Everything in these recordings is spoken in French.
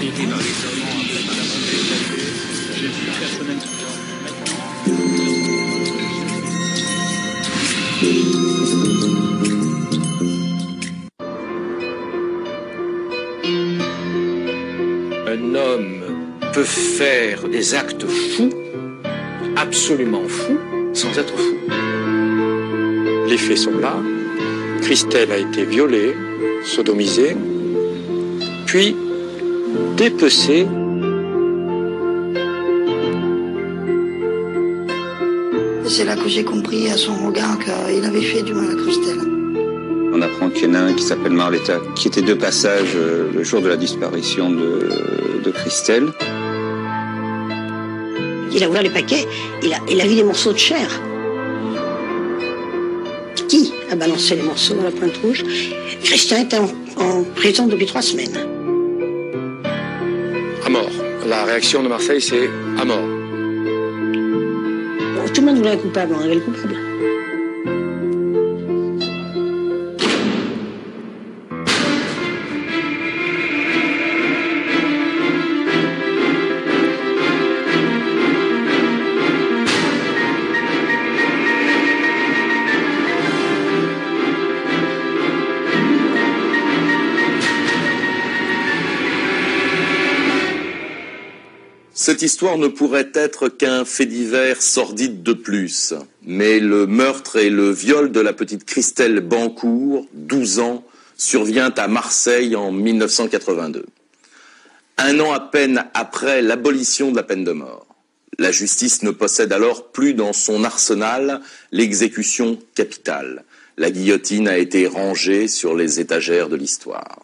été dans l'isolement après que la santé est évaluée. J'ai vu le personnel Un homme peut faire des actes fous, absolument fous, sans être fou. Les faits sont là. Christelle a été violée, sodomisée, puis dépecée. C'est là que j'ai compris à son regard qu'il avait fait du mal à Christelle. On apprend qu'il y en a un qui s'appelle Marletta, qui était de passage le jour de la disparition de Christelle. Il a ouvert les paquets, il a vu des morceaux de chair. Qui a balancé les morceaux dans la Pointe Rouge? Christian était en prison depuis 3 semaines. À mort. La réaction de Marseille, c'est à mort. Bon, tout le monde voulait un coupable, on avait le coupable. Cette histoire ne pourrait être qu'un fait divers sordide de plus. Mais le meurtre et le viol de la petite Christelle Bancourt, 12 ans, survient à Marseille en 1982. 1 an à peine après l'abolition de la peine de mort. La justice ne possède alors plus dans son arsenal l'exécution capitale. La guillotine a été rangée sur les étagères de l'histoire.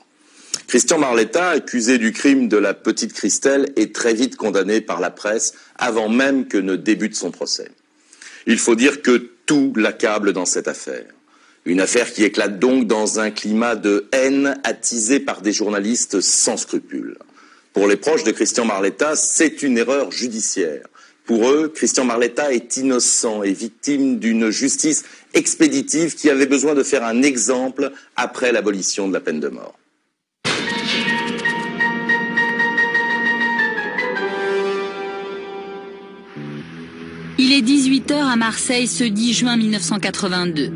Christian Marletta, accusé du crime de la petite Christelle, est très vite condamné par la presse avant même que ne débute son procès. Il faut dire que tout l'accable dans cette affaire. Une affaire qui éclate donc dans un climat de haine attisé par des journalistes sans scrupules. Pour les proches de Christian Marletta, c'est une erreur judiciaire. Pour eux, Christian Marletta est innocent et victime d'une justice expéditive qui avait besoin de faire un exemple après l'abolition de la peine de mort. Il est 18h à Marseille ce 10 juin 1982.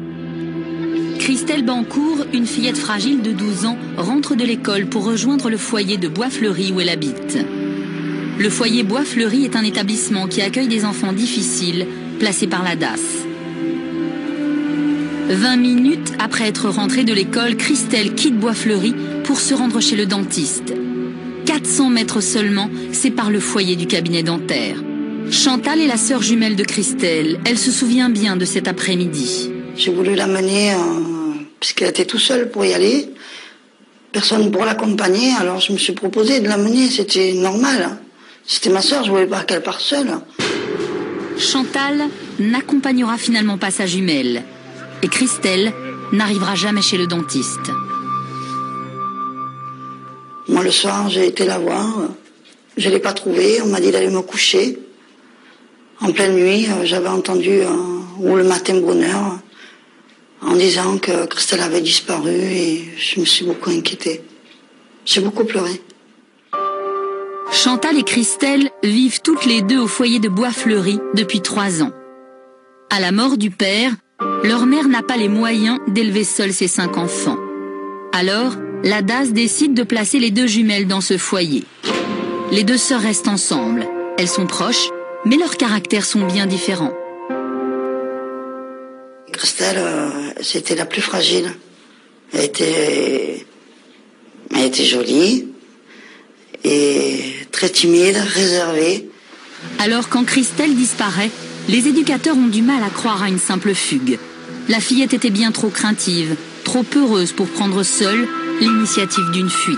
Christelle Bancourt, une fillette fragile de 12 ans, rentre de l'école pour rejoindre le foyer de Bois-Fleuri où elle habite. Le foyer Bois-Fleuri est un établissement qui accueille des enfants difficiles, placés par la DAS. 20 minutes après être rentrée de l'école, Christelle quitte Bois-Fleuri pour se rendre chez le dentiste. 400 mètres seulement séparent le foyer du cabinet dentaire. Chantal est la sœur jumelle de Christelle. Elle se souvient bien de cet après-midi. J'ai voulu l'amener, puisqu'elle était tout seule pour y aller. Personne pour l'accompagner, alors je me suis proposé de l'amener, c'était normal. C'était ma sœur, je ne voulais pas qu'elle parte seule. Chantal n'accompagnera finalement pas sa jumelle. Et Christelle n'arrivera jamais chez le dentiste. Moi, le soir, j'ai été la voir. Je ne l'ai pas trouvée, on m'a dit d'aller me coucher. En pleine nuit, j'avais entendu ou le matin bonheur en disant que Christelle avait disparu et je me suis beaucoup inquiétée. J'ai beaucoup pleuré. Chantal et Christelle vivent toutes les deux au foyer de Bois-Fleuri depuis 3 ans. À la mort du père, leur mère n'a pas les moyens d'élever seule ses 5 enfants. Alors, la DAS décide de placer les 2 jumelles dans ce foyer. Les 2 sœurs restent ensemble. Elles sont proches, mais leurs caractères sont bien différents. Christelle, c'était la plus fragile. Elle était jolie et très timide, réservée. Alors quand Christelle disparaît, les éducateurs ont du mal à croire à une simple fugue. La fillette était bien trop craintive, trop peureuse pour prendre seule l'initiative d'une fuite.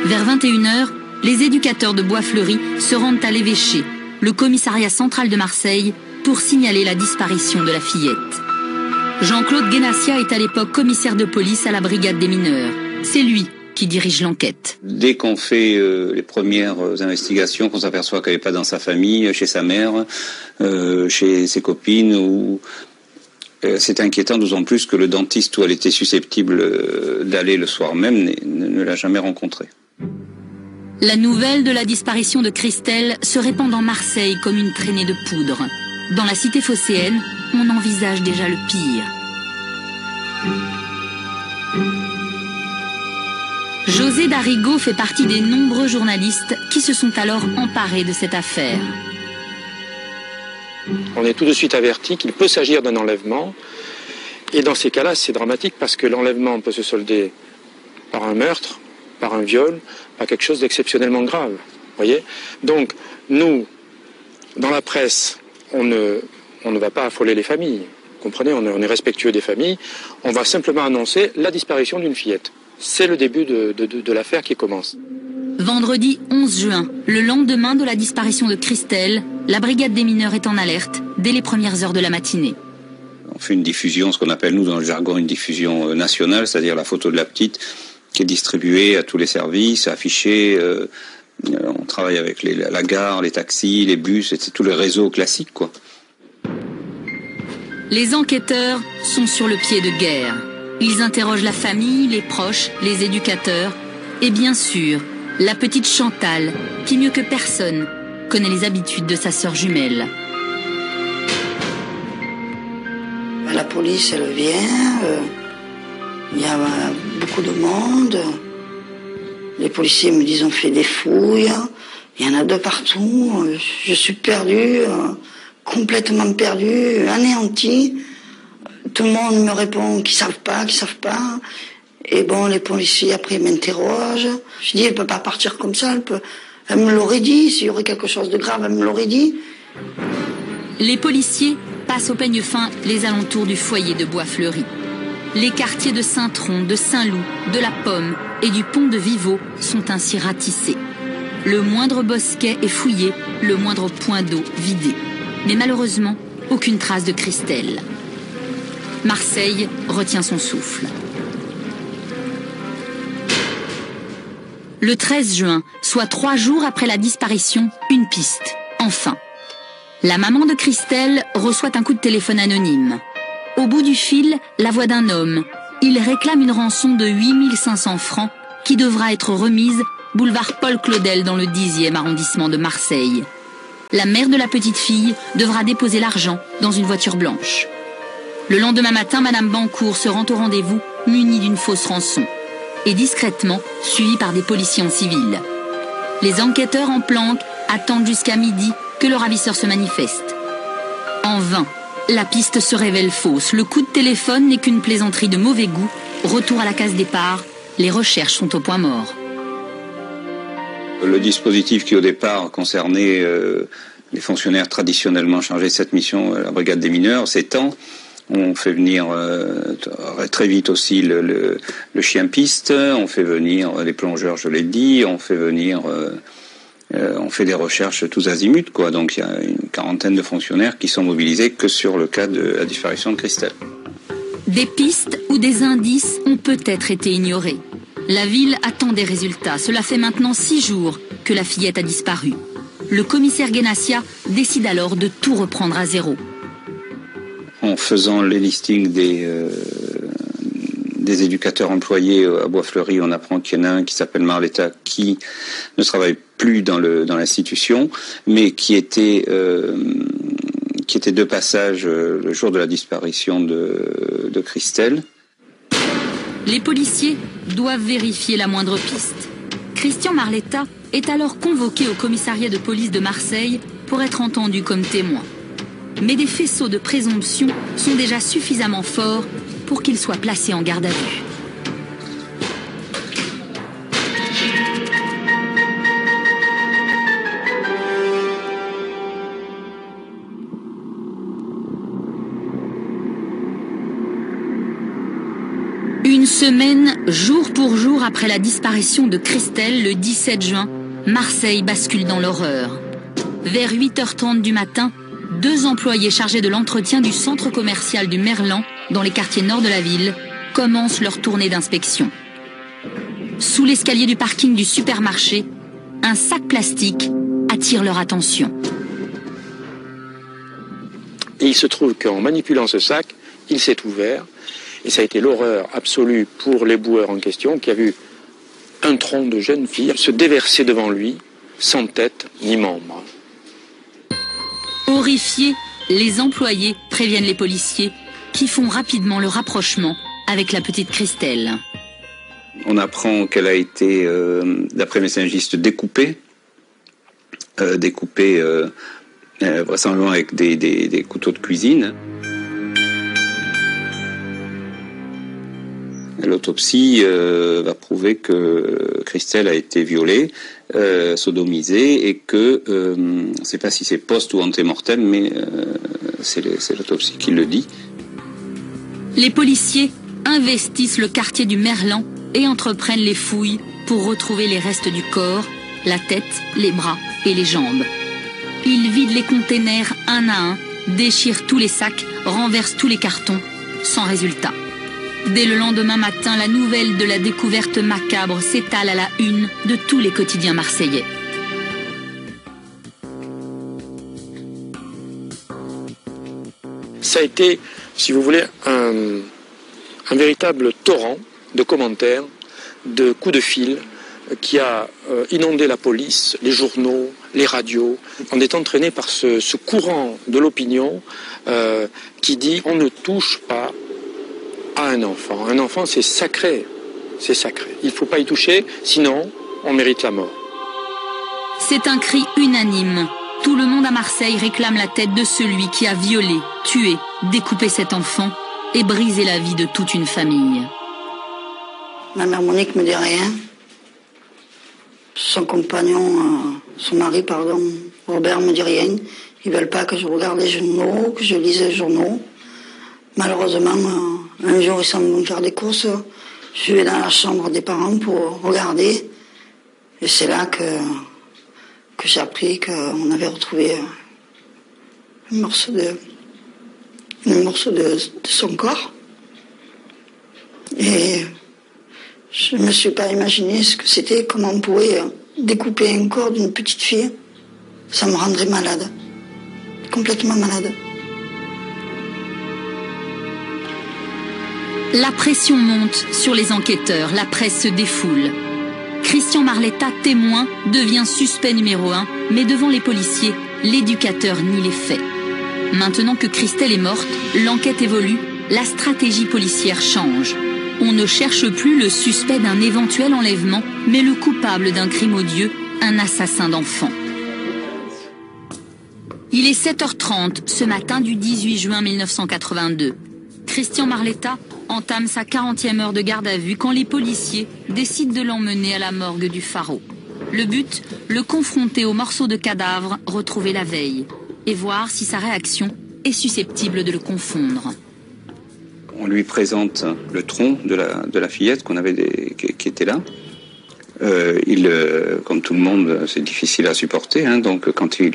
Vers 21h, les éducateurs de Bois-Fleuri se rendent à l'évêché, le commissariat central de Marseille, pour signaler la disparition de la fillette. Jean-Claude Guénassia est à l'époque commissaire de police à la brigade des mineurs. C'est lui qui dirige l'enquête. Dès qu'on fait les premières investigations, qu'on s'aperçoit qu'elle n'est pas dans sa famille, chez sa mère, chez ses copines, c'est inquiétant, d'autant plus que le dentiste où elle était susceptible d'aller le soir même ne l'a jamais rencontrée. La nouvelle de la disparition de Christelle se répand dans Marseille comme une traînée de poudre. Dans la cité phocéenne, on envisage déjà le pire. José Darigo fait partie des nombreux journalistes qui se sont alors emparés de cette affaire. On est tout de suite averti qu'il peut s'agir d'un enlèvement. Et dans ces cas-là, c'est dramatique parce que l'enlèvement peut se solder par un meurtre, par un viol, par quelque chose d'exceptionnellement grave. Voyez ? Donc, nous, dans la presse, on ne va pas affoler les familles. Vous comprenez ? On est respectueux des familles. On va simplement annoncer la disparition d'une fillette. C'est le début de l'affaire qui commence. Vendredi 11 juin, le lendemain de la disparition de Christelle, la brigade des mineurs est en alerte dès les premières heures de la matinée. On fait une diffusion, ce qu'on appelle nous dans le jargon une diffusion nationale, c'est-à-dire la photo de la petite qui est distribuée à tous les services, affichée. On travaille avec la gare, les taxis, les bus, c'est tout le réseau classique, quoi. Les enquêteurs sont sur le pied de guerre. Ils interrogent la famille, les proches, les éducateurs et bien sûr, la petite Chantal, qui mieux que personne connaît les habitudes de sa sœur jumelle. La police, elle vient, il y a beaucoup de monde. Les policiers me disent on fait des fouilles, il y en a de partout. Je suis perdu, complètement perdu, anéanti. Tout le monde me répond qu'ils savent pas. Et bon, les policiers après m'interrogent. Je dis elle peut pas partir comme ça, elle me l'aurait dit, s'il y aurait quelque chose de grave, elle me l'aurait dit. Les policiers passent au peigne fin les alentours du foyer de Bois-Fleuri. Les quartiers de Saint-Tron, de Saint-Loup, de la Pomme et du pont de Viveau sont ainsi ratissés. Le moindre bosquet est fouillé, le moindre point d'eau vidé. Mais malheureusement, aucune trace de Christelle. Marseille retient son souffle. Le 13 juin, soit 3 jours après la disparition, une piste, enfin. La maman de Christelle reçoit un coup de téléphone anonyme. Au bout du fil, la voix d'un homme. Il réclame une rançon de 8 500 francs qui devra être remise boulevard Paul Claudel dans le 10e arrondissement de Marseille. La mère de la petite fille devra déposer l'argent dans une voiture blanche. Le lendemain matin, Madame Bancourt se rend au rendez-vous munie d'une fausse rançon et discrètement suivie par des policiers en civil. Les enquêteurs en planque attendent jusqu'à midi que le ravisseur se manifeste. En vain, la piste se révèle fausse. Le coup de téléphone n'est qu'une plaisanterie de mauvais goût. Retour à la case départ, les recherches sont au point mort. Le dispositif qui au départ concernait les fonctionnaires traditionnellement chargés de cette mission, la brigade des mineurs, s'étend. On fait venir très vite aussi le chien piste, on fait venir les plongeurs, je l'ai dit, on fait venir... on fait des recherches tous azimuts, quoi. Donc il y a une quarantaine de fonctionnaires qui sont mobilisés que sur le cas de la disparition de Christelle. Des pistes ou des indices ont peut-être été ignorés. La ville attend des résultats. Cela fait maintenant 6 jours que la fillette a disparu. Le commissaire Guénassia décide alors de tout reprendre à zéro. En faisant les listings des éducateurs employés à Bois-Fleuri, on apprend qu'il y en a un qui s'appelle Marletta qui ne travaille plus dans l'institution, mais qui était de passage le jour de la disparition de Christelle. Les policiers doivent vérifier la moindre piste. Christian Marletta est alors convoqué au commissariat de police de Marseille pour être entendu comme témoin. Mais des faisceaux de présomption sont déjà suffisamment forts pour qu'il soit placé en garde à vue. Une semaine, jour pour jour après la disparition de Christelle, le 17 juin, Marseille bascule dans l'horreur. Vers 8h30 du matin, 2 employés chargés de l'entretien du centre commercial du Merlan, dans les quartiers nord de la ville, commencent leur tournée d'inspection. Sous l'escalier du parking du supermarché, un sac plastique attire leur attention. Et il se trouve qu'en manipulant ce sac, il s'est ouvert. Et ça a été l'horreur absolue pour les boueurs en question qui a vu un tronc de jeune fille se déverser devant lui, sans tête ni membre. Horrifiés, les employés préviennent les policiers qui font rapidement le rapprochement avec la petite Christelle. On apprend qu'elle a été, d'après les médecins légistes, découpée vraisemblablement avec des couteaux de cuisine. L'autopsie va prouver que Christelle a été violée, sodomisée, et que, je ne sais pas si c'est post ou antémortem, mais c'est l'autopsie qui le dit. Les policiers investissent le quartier du Merlan et entreprennent les fouilles pour retrouver les restes du corps, la tête, les bras et les jambes. Ils vident les containers un à un, déchirent tous les sacs, renversent tous les cartons, sans résultat. Dès le lendemain matin, la nouvelle de la découverte macabre s'étale à la une de tous les quotidiens marseillais. Ça a été, si vous voulez, un véritable torrent de commentaires, de coups de fil qui a inondé la police, les journaux, les radios. On est entraîné par ce courant de l'opinion qui dit on ne touche pas à un enfant. Un enfant, c'est sacré. C'est sacré. Il ne faut pas y toucher, sinon on mérite la mort. C'est un cri unanime. Tout le monde à Marseille réclame la tête de celui qui a violé, tué, découpé cet enfant et brisé la vie de toute une famille. Ma mère Monique me dit rien. Son compagnon, son mari, Robert me dit rien. Ils veulent pas que je regarde les journaux, que je lise les journaux. Malheureusement, un jour, ils sont venus faire des courses. Je vais dans la chambre des parents pour regarder. Et c'est là que j'ai appris qu'on avait retrouvé un morceau de son corps. Et je ne me suis pas imaginé ce que c'était, comment on pouvait découper un corps d'une petite fille. Ça me rendrait malade, complètement malade. La pression monte sur les enquêteurs, la presse se défoule. Christian Marletta, témoin, devient suspect numéro 1, mais devant les policiers, l'éducateur nie les faits. Maintenant que Christelle est morte, l'enquête évolue, la stratégie policière change. On ne cherche plus le suspect d'un éventuel enlèvement, mais le coupable d'un crime odieux, un assassin d'enfants. Il est 7h30 ce matin du 18 juin 1982. Christian Marletta entame sa 40e heure de garde à vue quand les policiers décident de l'emmener à la morgue du Pharo. Le but, le confronter aux morceaux de cadavres retrouvés la veille et voir si sa réaction est susceptible de le confondre. On lui présente le tronc de la fillette qui était là. Comme tout le monde, c'est difficile à supporter. Donc quand il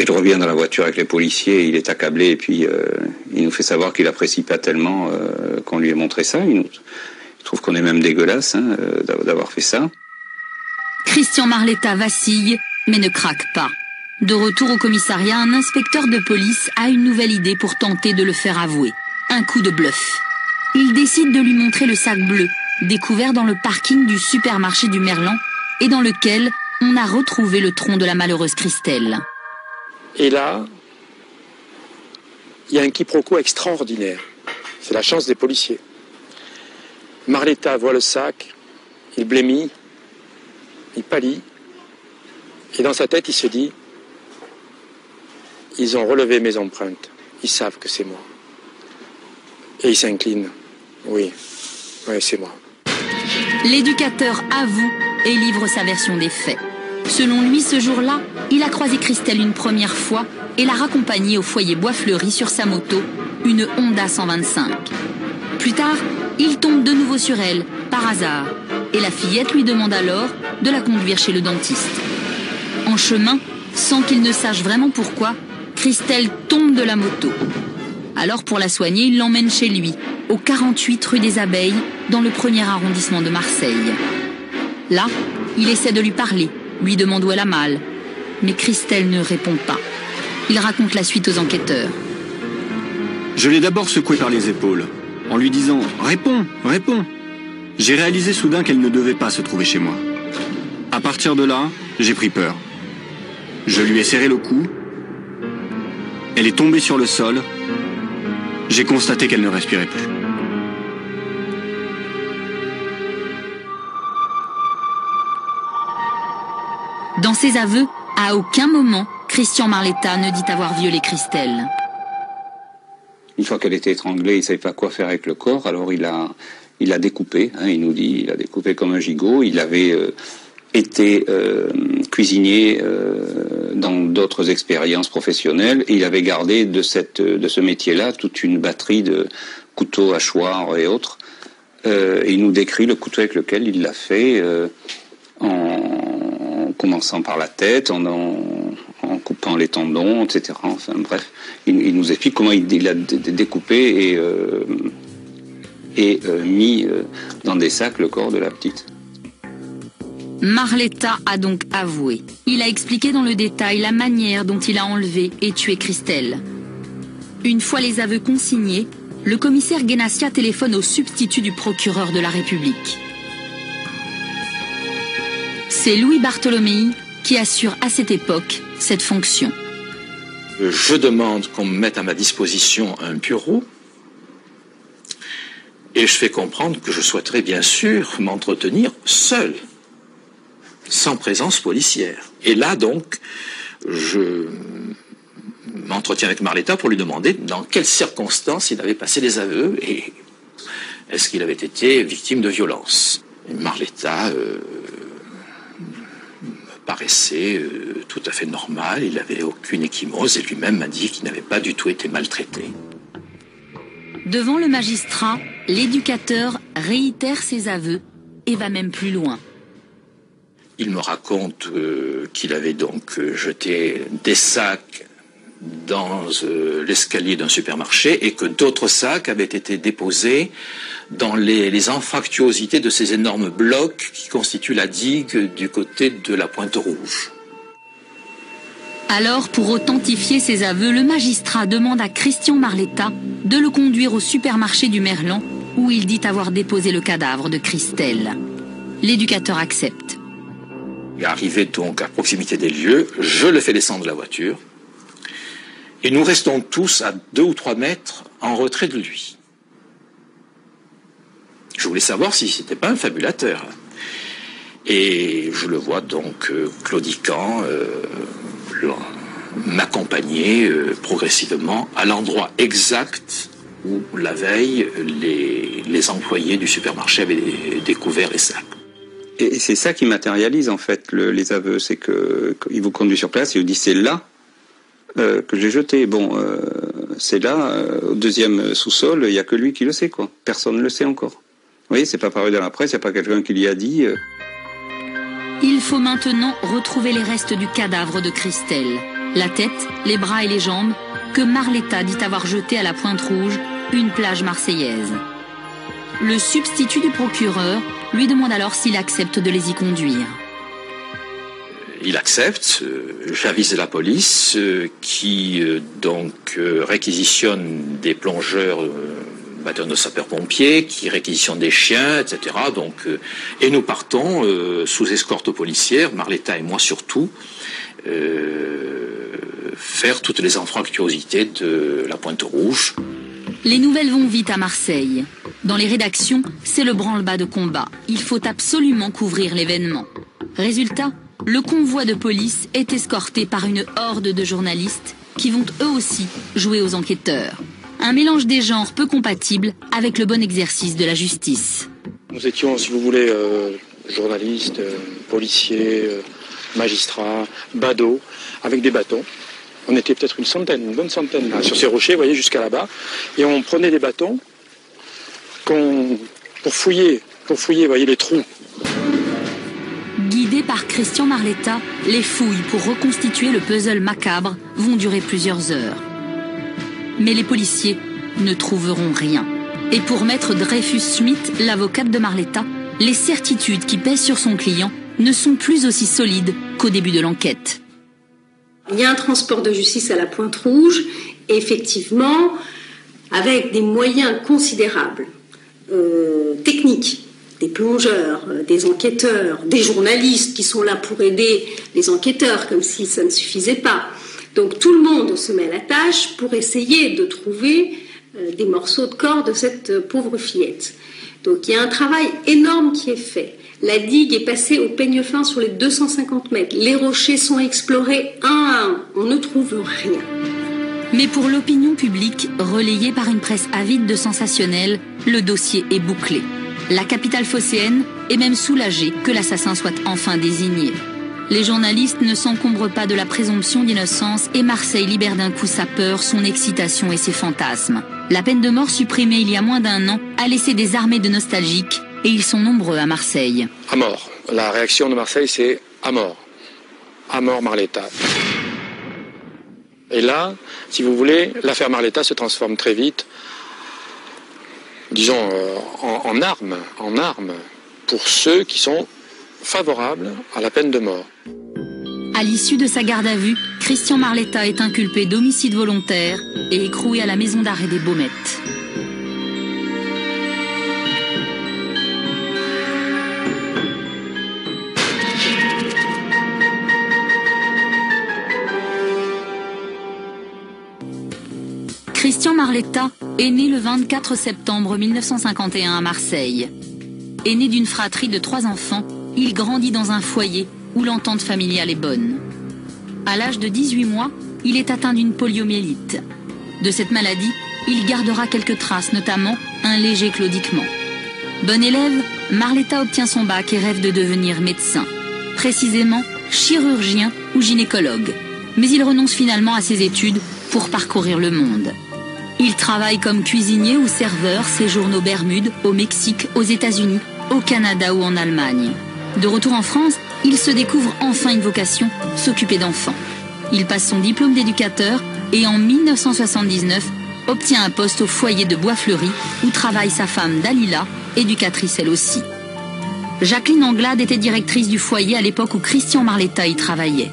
revient dans la voiture avec les policiers, il est accablé et puis il nous fait savoir qu'il apprécie pas tellement qu'on lui ait montré ça. Il trouve qu'on est même dégueulasse d'avoir fait ça. Christian Marletta vacille, mais ne craque pas. De retour au commissariat, un inspecteur de police a une nouvelle idée pour tenter de le faire avouer. Un coup de bluff. Il décide de lui montrer le sac bleu, découvert dans le parking du supermarché du Merlan, et dans lequel on a retrouvé le tronc de la malheureuse Christelle. Et là, il y a un quiproquo extraordinaire. C'est la chance des policiers. Marletta voit le sac, il blêmit, il pâlit, et dans sa tête, il se dit « Ils ont relevé mes empreintes, ils savent que c'est moi. » Et il s'incline. Oui, c'est moi. L'éducateur avoue et livre sa version des faits. Selon lui, ce jour-là, il a croisé Christelle une première fois et l'a raccompagnée au foyer Bois-Fleuri sur sa moto, une Honda 125. Plus tard, il tombe de nouveau sur elle, par hasard, et la fillette lui demande alors de la conduire chez le dentiste. En chemin, sans qu'il ne sache vraiment pourquoi, Christelle tombe de la moto. Alors pour la soigner, il l'emmène chez lui, au 48 rue des Abeilles, dans le 1er arrondissement de Marseille. Là, il essaie de lui parler, lui demande où elle a mal. Mais Christelle ne répond pas. Il raconte la suite aux enquêteurs. Je l'ai d'abord secoué par les épaules, en lui disant « Réponds, réponds !» J'ai réalisé soudain qu'elle ne devait pas se trouver chez moi. À partir de là, j'ai pris peur. Je lui ai serré le cou. Elle est tombée sur le sol. J'ai constaté qu'elle ne respirait plus. Dans ses aveux, à aucun moment, Christian Marletta ne dit avoir violé Christelle. Une fois qu'elle était étranglée, il ne savait pas quoi faire avec le corps, alors il a découpé, il nous dit, il a découpé comme un gigot. Il avait été cuisinier dans d'autres expériences professionnelles, et il avait gardé de ce métier-là toute une batterie de couteaux, hachoirs et autres. Et il nous décrit le couteau avec lequel il l'a fait, en commençant par la tête, en coupant les tendons, etc. Enfin bref, il nous explique comment il a découpé et mis dans des sacs le corps de la petite. Marletta a donc avoué. Il a expliqué dans le détail la manière dont il a enlevé et tué Christelle. Une fois les aveux consignés, le commissaire Guénassia téléphone au substitut du procureur de la République. C'est Louis Bartholomei qui assure à cette époque cette fonction. Je demande qu'on me mette à ma disposition un bureau et je fais comprendre que je souhaiterais bien sûr m'entretenir seul, sans présence policière. Et là donc, je m'entretiens avec Marletta pour lui demander dans quelles circonstances il avait passé les aveux et est-ce qu'il avait été victime de violence. Et Marletta paraissait tout à fait normal, il n'avait aucune ecchymose et lui-même m'a dit qu'il n'avait pas du tout été maltraité. Devant le magistrat, l'éducateur réitère ses aveux et va même plus loin. Il me raconte qu'il avait donc jeté des sacs dans l'escalier d'un supermarché et que d'autres sacs avaient été déposés dans les anfractuosités de ces énormes blocs qui constituent la digue du côté de la Pointe-Rouge. Alors, pour authentifier ses aveux, le magistrat demande à Christian Marletta de le conduire au supermarché du Merlan où il dit avoir déposé le cadavre de Christelle. L'éducateur accepte. Arrivé donc à proximité des lieux, je le fais descendre de la voiture et nous restons tous à 2 ou 3 mètres en retrait de lui. Je voulais savoir si c'était pas un fabulateur. Et je le vois donc claudiquant, m'accompagner progressivement à l'endroit exact où la veille les employés du supermarché avaient découvert les sacs. Et c'est ça qui matérialise en fait les aveux, c'est qu'il vous conduit sur place et il vous dit c'est là que j'ai jeté. Bon, c'est là, au deuxième sous-sol, il n'y a que lui qui le sait, quoi. Personne ne le sait encore. Vous voyez, c'est pas paru dans la presse, il n'y a pas quelqu'un qui lui a dit. Il faut maintenant retrouver les restes du cadavre de Christelle. La tête, les bras et les jambes, que Marletta dit avoir jetés à la Pointe-Rouge, une plage marseillaise. Le substitut du procureur lui demande alors s'il accepte de les y conduire. Il accepte, j'avise la police qui donc réquisitionne des plongeurs bataillon de sapeurs-pompiers, qui réquisitionne des chiens, etc. Donc, et nous partons sous escorte policière, Marletta et moi surtout, faire toutes les anfractuosités de la Pointe-Rouge. Les nouvelles vont vite à Marseille. Dans les rédactions, c'est le branle-bas de combat. Il faut absolument couvrir l'événement. Résultat, le convoi de police est escorté par une horde de journalistes qui vont eux aussi jouer aux enquêteurs. Un mélange des genres peu compatible avec le bon exercice de la justice. Nous étions, si vous voulez, journalistes, policiers, magistrats, badauds, avec des bâtons. On était peut-être une bonne centaine là, sur ces rochers, vous voyez, jusqu'à là-bas. Et on prenait des bâtons pour fouiller, vous voyez, les trous. Guidés par Christian Marletta, les fouilles pour reconstituer le puzzle macabre vont durer plusieurs heures. Mais les policiers ne trouveront rien. Et pour maître Dreyfus Schmidt, l'avocate de Marletta, les certitudes qui pèsent sur son client ne sont plus aussi solides qu'au début de l'enquête. Il y a un transport de justice à la Pointe-Rouge, effectivement, avec des moyens considérables, techniques des plongeurs, des enquêteurs, des journalistes qui sont là pour aider les enquêteurs, comme si ça ne suffisait pas. Donc tout le monde se met à la tâche pour essayer de trouver des morceaux de corps de cette pauvre fillette. Donc il y a un travail énorme qui est fait. La digue est passée au peigne fin sur les 250 mètres. Les rochers sont explorés un à un. On ne trouve rien. Mais pour l'opinion publique, relayée par une presse avide de sensationnel, le dossier est bouclé. La capitale phocéenne est même soulagée que l'assassin soit enfin désigné. Les journalistes ne s'encombrent pas de la présomption d'innocence et Marseille libère d'un coup sa peur, son excitation et ses fantasmes. La peine de mort supprimée il y a moins d'1 an a laissé des armées de nostalgiques et ils sont nombreux à Marseille. À mort. La réaction de Marseille, c'est à mort. À mort Marletta. Et là, si vous voulez, l'affaire Marletta se transforme très vite, disons, en arme pour ceux qui sont favorables à la peine de mort. À l'issue de sa garde à vue, Christian Marletta est inculpé d'homicide volontaire et écroué à la maison d'arrêt des Baumettes. Christian Marletta est né le 24 septembre 1951 à Marseille. Né d'une fratrie de 3 enfants, il grandit dans un foyer où l'entente familiale est bonne. À l'âge de 18 mois, il est atteint d'une poliomyélite. De cette maladie, il gardera quelques traces, notamment un léger claudiquement. Bon élève, Marletta obtient son bac et rêve de devenir médecin. Précisément, chirurgien ou gynécologue. Mais il renonce finalement à ses études pour parcourir le monde. Il travaille comme cuisinier ou serveur, séjourne aux Bermudes, au Mexique, aux États-Unis, au Canada ou en Allemagne. De retour en France, il se découvre enfin une vocation, s'occuper d'enfants. Il passe son diplôme d'éducateur et en 1979 obtient un poste au foyer de Bois-Fleuri où travaille sa femme Dalila, éducatrice elle aussi. Jacqueline Anglade était directrice du foyer à l'époque où Christian Marletta y travaillait.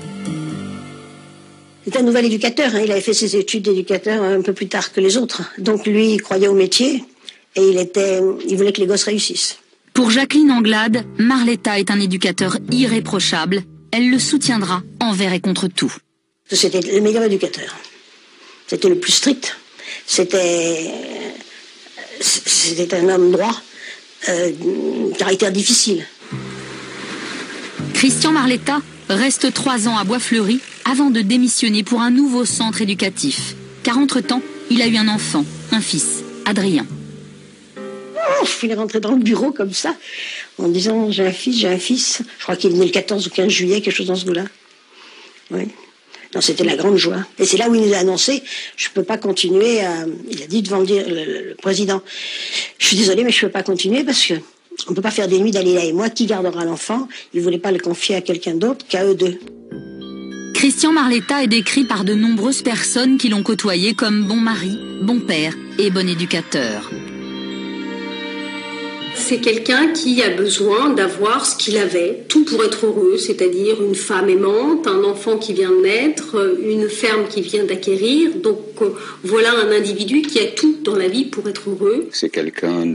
C'est un nouvel éducateur, hein. Il avait fait ses études d'éducateur un peu plus tard que les autres. Donc lui, il croyait au métier et il voulait que les gosses réussissent. Pour Jacqueline Anglade, Marletta est un éducateur irréprochable. Elle le soutiendra envers et contre tout. C'était le meilleur éducateur. C'était le plus strict. C'était un homme droit, caractère difficile. Christian Marletta reste 3 ans à Bois-Fleuri avant de démissionner pour un nouveau centre éducatif. Car entre-temps, il a eu un enfant, un fils, Adrien. Il est rentré dans le bureau comme ça, en disant j'ai un fils. Je crois qu'il est né le 14 ou 15 juillet, quelque chose dans ce goût-là. Oui. Non, c'était la grande joie. Et c'est là où il nous a annoncé, je ne peux pas continuer à... Il a dit devant le président, je suis désolé, mais je ne peux pas continuer parce que on ne peut pas faire des nuits Dalila et moi. Qui gardera l'enfant? Il ne voulait pas le confier à quelqu'un d'autre qu'à eux deux. Christian Marletta est décrit par de nombreuses personnes qui l'ont côtoyé comme bon mari, bon père et bon éducateur. C'est quelqu'un qui a besoin d'avoir ce qu'il avait, tout pour être heureux, c'est-à-dire une femme aimante, un enfant qui vient de naître, une ferme qui vient d'acquérir. Donc voilà un individu qui a tout dans la vie pour être heureux. C'est quelqu'un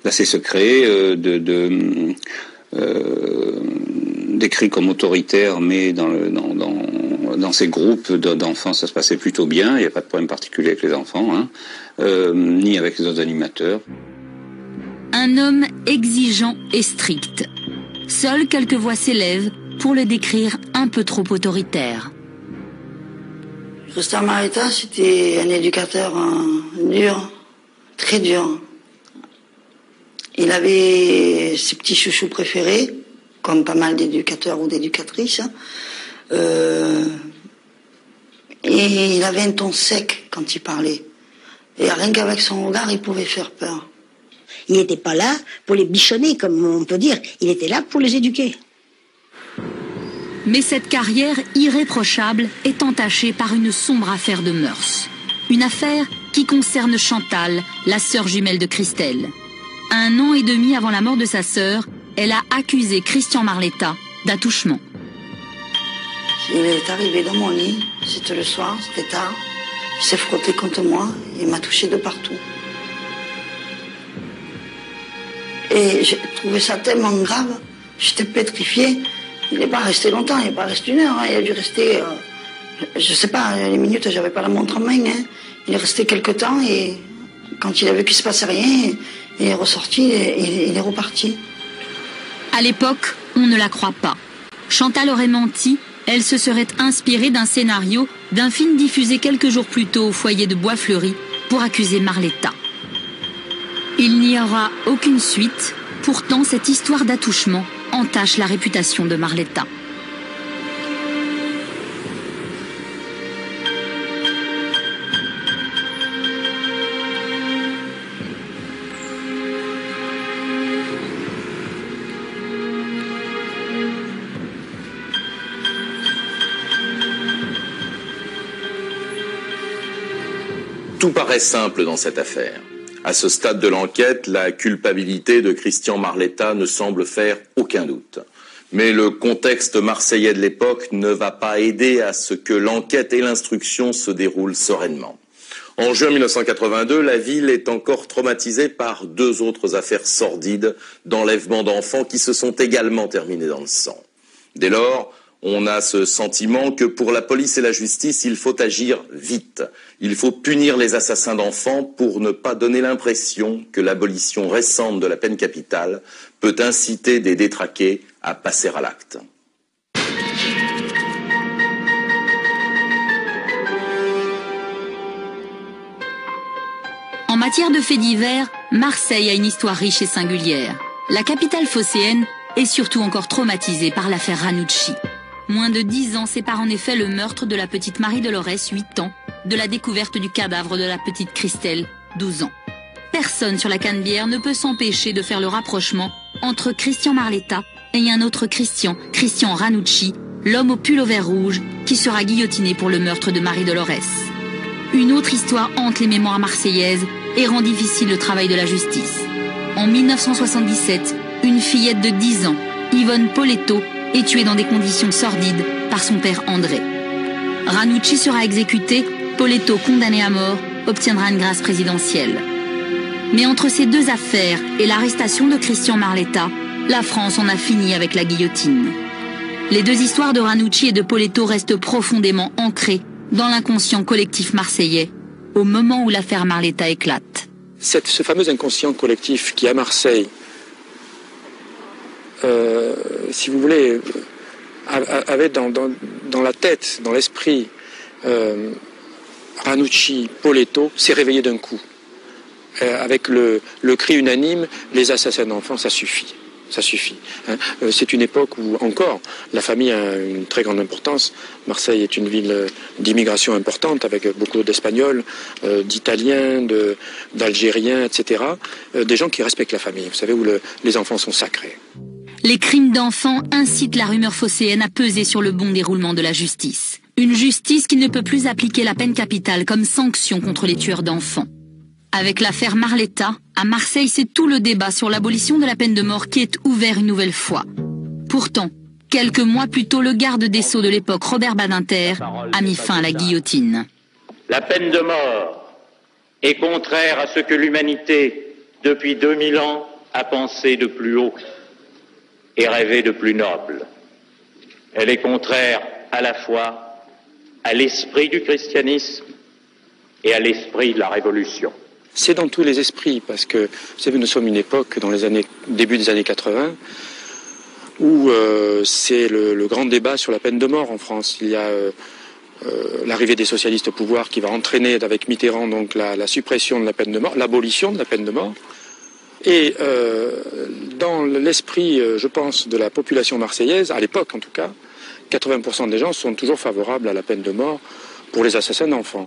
d'assez secret, décrit comme autoritaire, mais dans ces groupes d'enfants, ça se passait plutôt bien. Il n'y a pas de problème particulier avec les enfants, hein, ni avec les autres animateurs. Un homme exigeant et strict. Seules quelques voix s'élèvent pour le décrire un peu trop autoritaire. Christian Marletta, c'était un éducateur dur, très dur. Il avait ses petits chouchous préférés, comme pas mal d'éducateurs ou d'éducatrices. Et il avait un ton sec quand il parlait. Et rien qu'avec son regard, il pouvait faire peur. Il n'était pas là pour les bichonner, comme on peut dire. Il était là pour les éduquer. Mais cette carrière irréprochable est entachée par une sombre affaire de mœurs. Une affaire qui concerne Chantal, la sœur jumelle de Christelle. 1 an et demi avant la mort de sa sœur, elle a accusé Christian Marletta d'attouchement. Il est arrivé dans mon lit, c'était le soir, c'était tard. Il s'est frotté contre moi, il m'a touché de partout. Et Et j'ai trouvé ça tellement grave, j'étais pétrifiée. Il n'est pas resté longtemps, il n'est pas resté 1 heure, hein. Il a dû rester, je sais pas, les minutes, j'avais pas la montre en main. Hein. Il est resté quelque temps et quand il a vu qu'il se passait rien, il est ressorti et il est reparti. À l'époque, on ne la croit pas. Chantal aurait menti, elle se serait inspirée d'un scénario d'un film diffusé quelques jours plus tôt au foyer de Bois-Fleuri pour accuser Marletta. Il n'y aura aucune suite, pourtant cette histoire d'attouchement entache la réputation de Marletta. Tout paraît simple dans cette affaire. À ce stade de l'enquête, la culpabilité de Christian Marletta ne semble faire aucun doute. Mais le contexte marseillais de l'époque ne va pas aider à ce que l'enquête et l'instruction se déroulent sereinement. En juin 1982, la ville est encore traumatisée par 2 autres affaires sordides d'enlèvement d'enfants qui se sont également terminées dans le sang. Dès lors, on a ce sentiment que pour la police et la justice, il faut agir vite. Il faut punir les assassins d'enfants pour ne pas donner l'impression que l'abolition récente de la peine capitale peut inciter des détraqués à passer à l'acte. En matière de faits divers, Marseille a une histoire riche et singulière. La capitale phocéenne est surtout encore traumatisée par l'affaire Ranucci. Moins de 10 ans sépare en effet le meurtre de la petite Marie Dolores, 8 ans, de la découverte du cadavre de la petite Christelle, 12 ans. Personne sur la Canebière ne peut s'empêcher de faire le rapprochement entre Christian Marletta et un autre Christian Ranucci, l'homme au pull au vert rouge, qui sera guillotiné pour le meurtre de Marie Dolores. Une autre histoire hante les mémoires marseillaises et rend difficile le travail de la justice. En 1977, une fillette de 10 ans, Yvonne Poletto, est tuée dans des conditions sordides par son père André. Ranucci sera exécuté, Poletto, condamné à mort, obtiendra une grâce présidentielle. Mais entre ces 2 affaires et l'arrestation de Christian Marletta, la France en a fini avec la guillotine. Les 2 histoires de Ranucci et de Poletto restent profondément ancrées dans l'inconscient collectif marseillais au moment où l'affaire Marletta éclate. Ce fameux inconscient collectif qui, à Marseille, si vous voulez, avait dans la tête, dans l'esprit, Ranucci, Poletto, s'est réveillé d'un coup. Avec le cri unanime, les assassins d'enfants, ça suffit. Ça suffit. Hein. C'est une époque où encore la famille a une très grande importance. Marseille est une ville d'immigration importante avec beaucoup d'Espagnols, d'Italiens, d'Algériens, etc. Des gens qui respectent la famille, vous savez, où les enfants sont sacrés. Les crimes d'enfants incitent la rumeur phocéenne à peser sur le bon déroulement de la justice. Une justice qui ne peut plus appliquer la peine capitale comme sanction contre les tueurs d'enfants. Avec l'affaire Marletta, à Marseille, c'est tout le débat sur l'abolition de la peine de mort qui est ouvert une nouvelle fois. Pourtant, quelques mois plus tôt, le garde des Sceaux de l'époque, Robert Badinter, a mis fin à la guillotine. La peine de mort est contraire à ce que l'humanité, depuis 2000 ans, a pensé de plus haut et rêvé de plus noble. Elle est contraire à la fois à l'esprit du christianisme et à l'esprit de la Révolution. C'est dans tous les esprits, parce que, vous savez, nous sommes une époque, dans les début des années 80, où c'est le grand débat sur la peine de mort en France. Il y a l'arrivée des socialistes au pouvoir qui va entraîner, avec Mitterrand, donc la suppression de la peine de mort, l'abolition de la peine de mort. Et dans l'esprit, je pense, de la population marseillaise, à l'époque en tout cas, 80% des gens sont toujours favorables à la peine de mort pour les assassins d'enfants.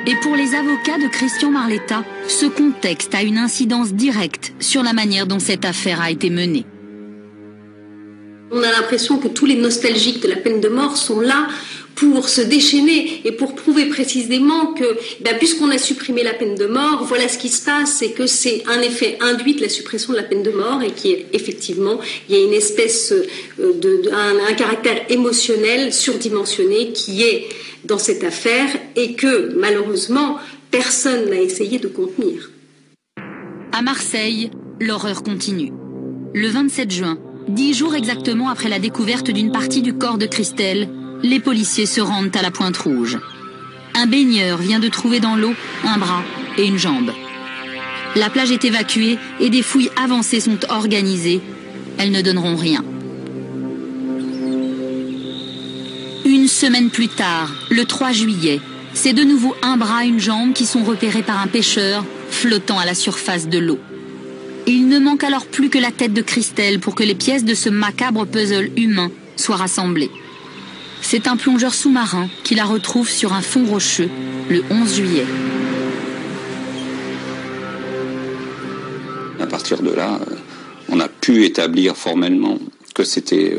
Et pour les avocats de Christian Marletta, ce contexte a une incidence directe sur la manière dont cette affaire a été menée. On a l'impression que tous les nostalgiques de la peine de mort sont là pour se déchaîner et pour prouver précisément que, puisqu'on a supprimé la peine de mort, voilà ce qui se passe, c'est que c'est un effet induit de la suppression de la peine de mort et qu'effectivement, il y a une espèce un caractère émotionnel surdimensionné qui est dans cette affaire et que, malheureusement, personne n'a essayé de contenir. À Marseille, l'horreur continue. Le 27 juin, 10 jours exactement après la découverte d'une partie du corps de Christelle, les policiers se rendent à la Pointe-Rouge. Un baigneur vient de trouver dans l'eau un bras et une jambe. La plage est évacuée et des fouilles avancées sont organisées. Elles ne donneront rien. Une semaine plus tard, le 3 juillet, c'est de nouveau un bras et une jambe qui sont repérés par un pêcheur flottant à la surface de l'eau. Il ne manque alors plus que la tête de Christelle pour que les pièces de ce macabre puzzle humain soient rassemblées. C'est un plongeur sous-marin qui la retrouve sur un fond rocheux le 11 juillet. À partir de là, on a pu établir formellement que c'était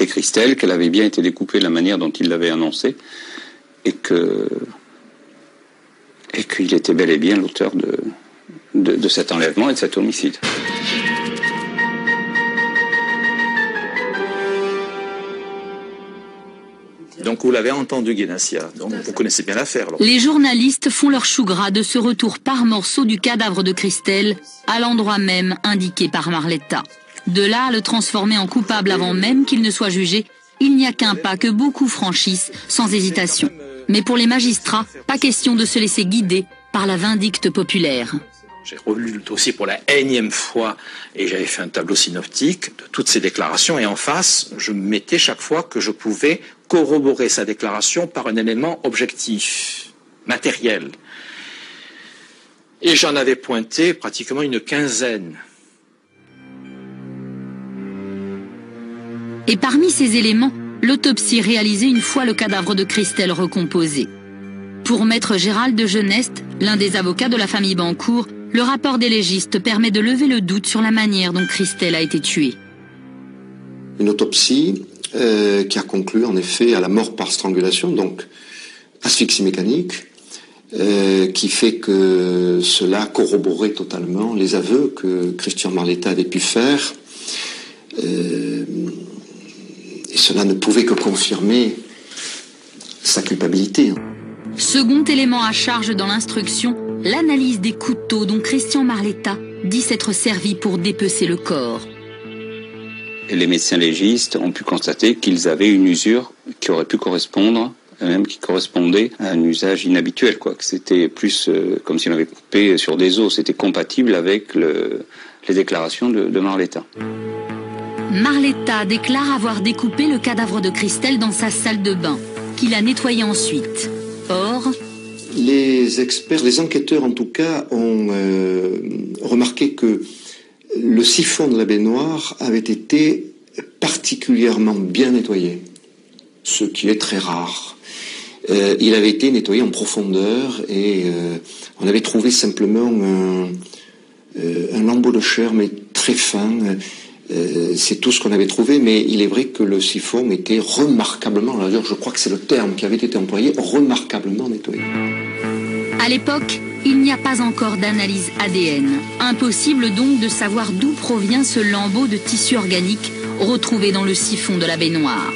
Christelle, qu'elle avait bien été découpée de la manière dont il l'avait annoncé, et qu'il était bel et bien l'auteur de cet enlèvement et de cet homicide. Donc vous l'avez entendu, Guénassia, donc vous connaissez bien l'affaire. Les journalistes font leur chou gras de ce retour par morceaux du cadavre de Christelle à l'endroit même indiqué par Marletta. De là à le transformer en coupable avant même qu'il ne soit jugé, il n'y a qu'un pas que beaucoup franchissent sans hésitation. Mais pour les magistrats, pas question de se laisser guider par la vindicte populaire. J'ai relu le dossier pour la énième fois et j'avais fait un tableau synoptique de toutes ces déclarations et en face, je mettais chaque fois que je pouvais corroborer sa déclaration par un élément objectif, matériel. Et j'en avais pointé pratiquement une quinzaine. Et parmi ces éléments, l'autopsie réalisée une fois le cadavre de Christelle recomposé. Pour maître Gérald de Geneste, l'un des avocats de la famille Bancourt, le rapport des légistes permet de lever le doute sur la manière dont Christelle a été tuée. Une autopsie qui a conclu en effet à la mort par strangulation, donc asphyxie mécanique, qui fait que cela corroborait totalement les aveux que Christian Marletta avait pu faire. Et cela ne pouvait que confirmer sa culpabilité. Second élément à charge dans l'instruction, l'analyse des couteaux dont Christian Marletta dit s'être servi pour dépecer le corps. Et les médecins légistes ont pu constater qu'ils avaient une usure qui aurait pu correspondre, même qui correspondait à un usage inhabituel, quoi. Que c'était plus comme si on avait coupé sur des os. C'était compatible avec les déclarations de Marletta. Marletta déclare avoir découpé le cadavre de Christelle dans sa salle de bain, qu'il a nettoyé ensuite. Or, les experts, les enquêteurs en tout cas, ont remarqué que le siphon de la baignoire avait été particulièrement bien nettoyé, ce qui est très rare. Il avait été nettoyé en profondeur et on avait trouvé simplement un lambeau de chair, mais très fin. C'est tout ce qu'on avait trouvé, mais il est vrai que le siphon était remarquablement, d'ailleurs je crois que c'est le terme qui avait été employé, remarquablement nettoyé. À l'époque, il n'y a pas encore d'analyse ADN. Impossible donc de savoir d'où provient ce lambeau de tissu organique retrouvé dans le siphon de la baignoire.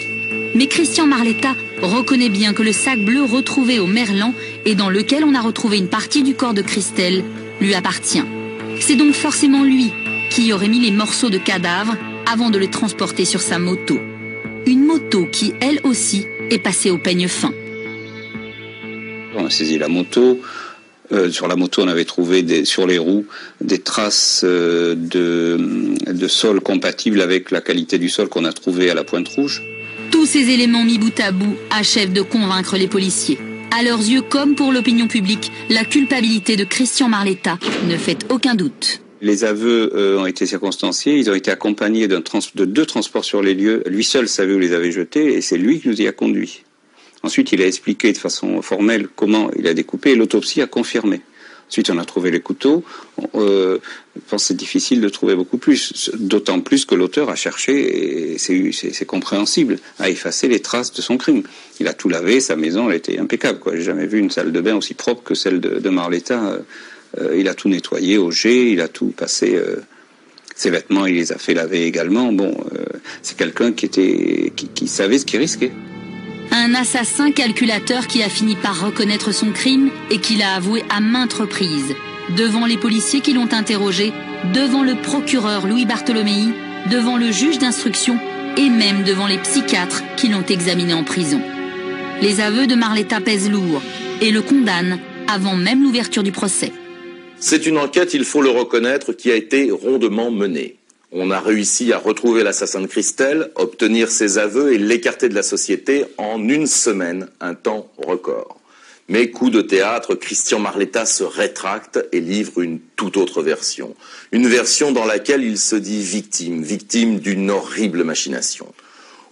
Mais Christian Marletta reconnaît bien que le sac bleu retrouvé au Merlan et dans lequel on a retrouvé une partie du corps de Christelle lui appartient. C'est donc forcément lui qui aurait mis les morceaux de cadavre avant de les transporter sur sa moto. Une moto qui, elle aussi, est passée au peigne fin. On a saisi la moto. Sur la moto, on avait trouvé sur les roues des traces de sol compatibles avec la qualité du sol qu'on a trouvé à la Pointe-Rouge. Tous ces éléments mis bout à bout achèvent de convaincre les policiers. À leurs yeux, comme pour l'opinion publique, la culpabilité de Christian Marletta ne fait aucun doute. Les aveux ont été circonstanciés, ils ont été accompagnés de 2 transports sur les lieux. Lui seul savait où les avait jetés et c'est lui qui nous y a conduits. Ensuite, il a expliqué de façon formelle comment il a découpé et l'autopsie a confirmé. Ensuite, on a trouvé les couteaux. Je pense que c'est difficile de trouver beaucoup plus, d'autant plus que l'auteur a cherché, et c'est compréhensible, à effacer les traces de son crime. Il a tout lavé, sa maison elle était impeccable, quoi. J'ai jamais vu une salle de bain aussi propre que celle de Marletta. Il a tout nettoyé au jet, il a tout passé. Ses vêtements, il les a fait laver également. Bon, c'est quelqu'un qui savait ce qu'il risquait. Un assassin calculateur qui a fini par reconnaître son crime et qui l'a avoué à maintes reprises. devant les policiers qui l'ont interrogé, devant le procureur Louis Bartholomei, devant le juge d'instruction et même devant les psychiatres qui l'ont examiné en prison. Les aveux de Marletta pèsent lourd et le condamnent avant même l'ouverture du procès. C'est une enquête, il faut le reconnaître, qui a été rondement menée. On a réussi à retrouver l'assassin de Christelle, obtenir ses aveux et l'écarter de la société en une semaine, un temps record. Mais coup de théâtre, Christian Marletta se rétracte et livre une toute autre version. Une version dans laquelle il se dit victime d'une horrible machination.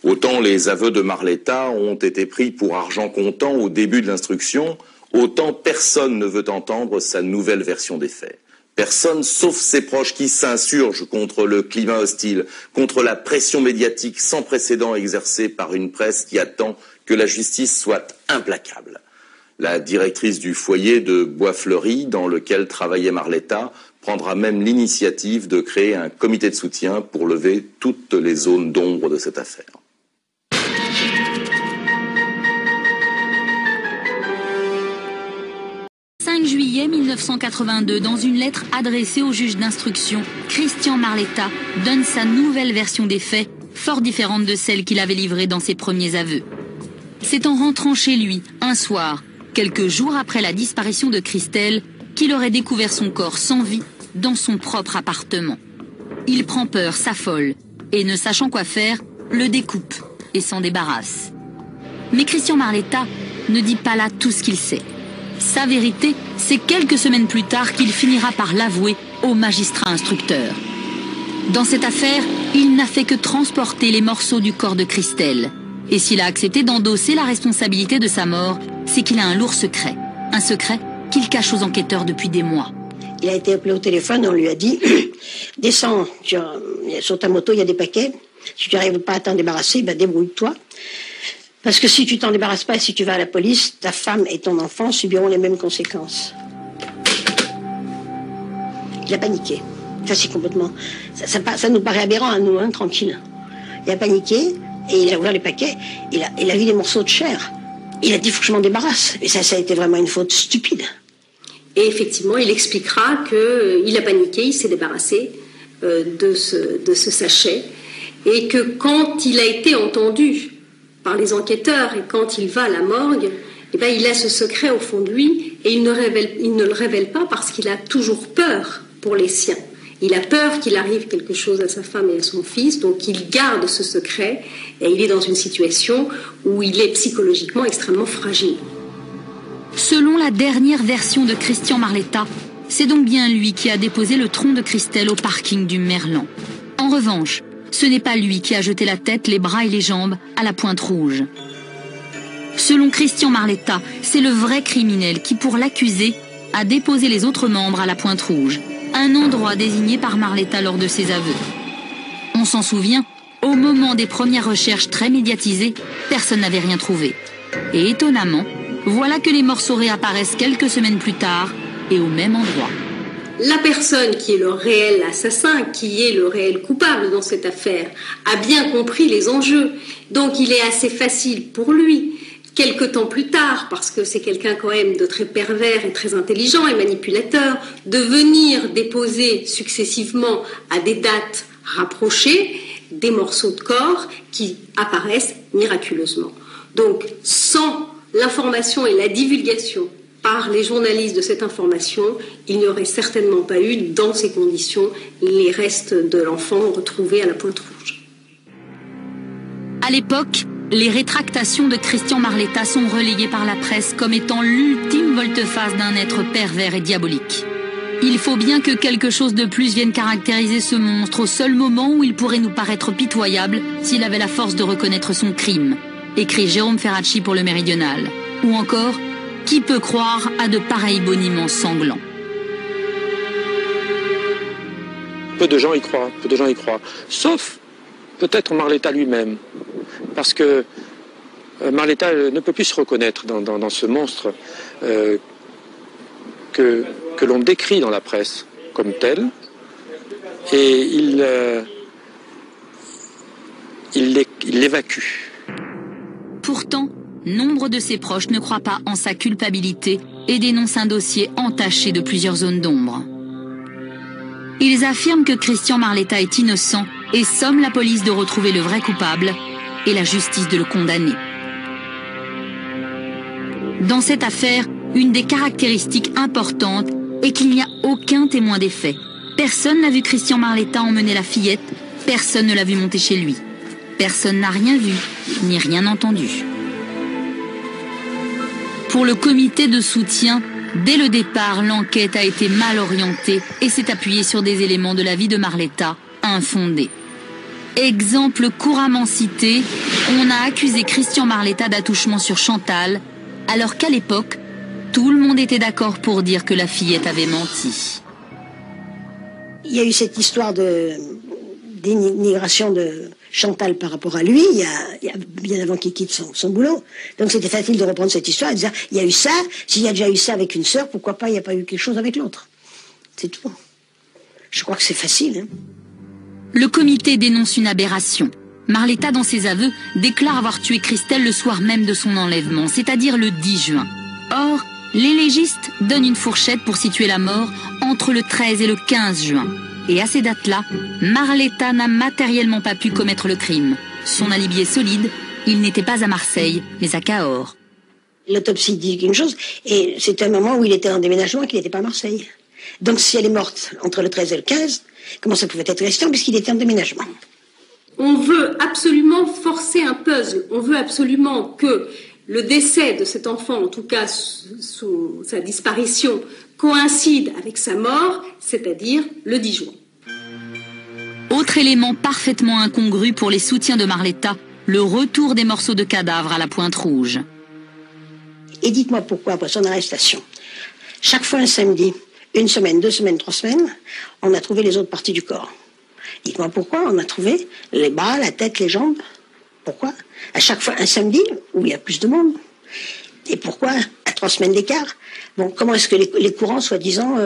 Autant les aveux de Marletta ont été pris pour argent comptant au début de l'instruction, autant personne ne veut entendre sa nouvelle version des faits. Personne, sauf ses proches qui s'insurgent contre le climat hostile, contre la pression médiatique sans précédent exercée par une presse qui attend que la justice soit implacable. La directrice du foyer de Bois-Fleuri, dans lequel travaillait Marletta, prendra même l'initiative de créer un comité de soutien pour lever toutes les zones d'ombre de cette affaire. Le 5 juillet 1982, dans une lettre adressée au juge d'instruction, Christian Marletta donne sa nouvelle version des faits, fort différente de celle qu'il avait livrée dans ses premiers aveux. C'est en rentrant chez lui, un soir, quelques jours après la disparition de Christelle, qu'il aurait découvert son corps sans vie dans son propre appartement. Il prend peur, s'affole, et ne sachant quoi faire, le découpe et s'en débarrasse. Mais Christian Marletta ne dit pas là tout ce qu'il sait. Sa vérité, c'est quelques semaines plus tard qu'il finira par l'avouer au magistrat instructeur. Dans cette affaire, il n'a fait que transporter les morceaux du corps de Christelle. Et s'il a accepté d'endosser la responsabilité de sa mort, c'est qu'il a un lourd secret. Un secret qu'il cache aux enquêteurs depuis des mois. Il a été appelé au téléphone, on lui a dit « Descends, sur ta moto, il y a des paquets. Si tu n'arrives pas à t'en débarrasser, ben débrouille-toi. Parce que si tu t'en débarrasses pas et si tu vas à la police, ta femme et ton enfant subiront les mêmes conséquences. » Il a paniqué. Ça, c'est complètement... Ça nous paraît aberrant à nous, hein, tranquille. Il a paniqué et il a ouvert les paquets. Il a vu des morceaux de chair. Il a dit « faut que je m'en débarrasse ». Et ça a été vraiment une faute stupide. Et effectivement, il expliquera qu'il a paniqué, il s'est débarrassé de ce sachet. Et que quand il a été entendu par les enquêteurs et quand il va à la morgue, eh ben, il a ce secret au fond de lui et il ne le révèle pas parce qu'il a toujours peur pour les siens. Il a peur qu'il arrive quelque chose à sa femme et à son fils, donc il garde ce secret et il est dans une situation où il est psychologiquement extrêmement fragile. Selon la dernière version de Christian Marletta, c'est donc bien lui qui a déposé le tronc de Christelle au parking du Merlan. En revanche, ce n'est pas lui qui a jeté la tête, les bras et les jambes à la Pointe Rouge. Selon Christian Marletta, c'est le vrai criminel qui, pour l'accuser, a déposé les autres membres à la Pointe Rouge, un endroit désigné par Marletta lors de ses aveux. On s'en souvient, au moment des premières recherches très médiatisées, personne n'avait rien trouvé. Et étonnamment, voilà que les morceaux réapparaissent quelques semaines plus tard et au même endroit. La personne qui est le réel assassin, qui est le réel coupable dans cette affaire, a bien compris les enjeux. Donc il est assez facile pour lui, quelque temps plus tard, parce que c'est quelqu'un quand même de très pervers et très intelligent et manipulateur, de venir déposer successivement à des dates rapprochées des morceaux de corps qui apparaissent miraculeusement. Donc sans l'information et la divulgation par les journalistes de cette information, il n'y aurait certainement pas eu, dans ces conditions, les restes de l'enfant retrouvés à la Pointe Rouge. À l'époque, les rétractations de Christian Marletta sont relayées par la presse comme étant l'ultime volte-face d'un être pervers et diabolique. Il faut bien que quelque chose de plus vienne caractériser ce monstre au seul moment où il pourrait nous paraître pitoyable s'il avait la force de reconnaître son crime, écrit Jérôme Ferracci pour le Méridional. Ou encore, qui peut croire à de pareils boniments sanglants? Peu de gens y croient, sauf peut-être Marletta lui-même, parce que Marletta ne peut plus se reconnaître dans ce monstre que l'on décrit dans la presse comme tel, et il l'évacue. Pourtant, nombre de ses proches ne croient pas en sa culpabilité et dénoncent un dossier entaché de plusieurs zones d'ombre. Ils affirment que Christian Marletta est innocent et somment la police de retrouver le vrai coupable et la justice de le condamner. Dans cette affaire, une des caractéristiques importantes est qu'il n'y a aucun témoin des faits. Personne n'a vu Christian Marletta emmener la fillette, personne ne l'a vu monter chez lui. Personne n'a rien vu, ni rien entendu. Pour le comité de soutien, dès le départ, l'enquête a été mal orientée et s'est appuyée sur des éléments de la vie de Marletta infondés. Exemple couramment cité, on a accusé Christian Marletta d'attouchement sur Chantal, alors qu'à l'époque, tout le monde était d'accord pour dire que la fillette avait menti. Il y a eu cette histoire d'émigration de Chantal par rapport à lui, il y a bien avant qu'il quitte son boulot. Donc c'était facile de reprendre cette histoire et de dire, il y a eu ça, s'il y a déjà eu ça avec une sœur, pourquoi pas il n'y a pas eu quelque chose avec l'autre. C'est tout. Je crois que c'est facile. Hein. Le comité dénonce une aberration. Marletta, dans ses aveux, déclare avoir tué Christelle le soir même de son enlèvement, c'est-à-dire le 10 juin. Or, les légistes donnent une fourchette pour situer la mort entre le 13 et le 15 juin. Et à ces dates-là, Marletta n'a matériellement pas pu commettre le crime. Son alibi est solide, il n'était pas à Marseille, mais à Cahors. L'autopsie dit une chose, et c'est un moment où il était en déménagement et qu'il n'était pas à Marseille. Donc si elle est morte entre le 13 et le 15, comment ça pouvait être question puisqu'il était en déménagement? On veut absolument forcer un puzzle, on veut absolument que le décès de cet enfant, en tout cas sa disparition, coïncide avec sa mort, c'est-à-dire le 10 juin. Autre élément parfaitement incongru pour les soutiens de Marletta, le retour des morceaux de cadavres à la Pointe Rouge. Et dites-moi pourquoi, après son arrestation, chaque fois un samedi, 1 semaine, 2 semaines, 3 semaines, on a trouvé les autres parties du corps. Dites-moi pourquoi on a trouvé les bras, la tête, les jambes. Pourquoi? À chaque fois un samedi, où il y a plus de monde. Et pourquoi à 3 semaines d'écart? Bon, comment est-ce que les courants, soi-disant,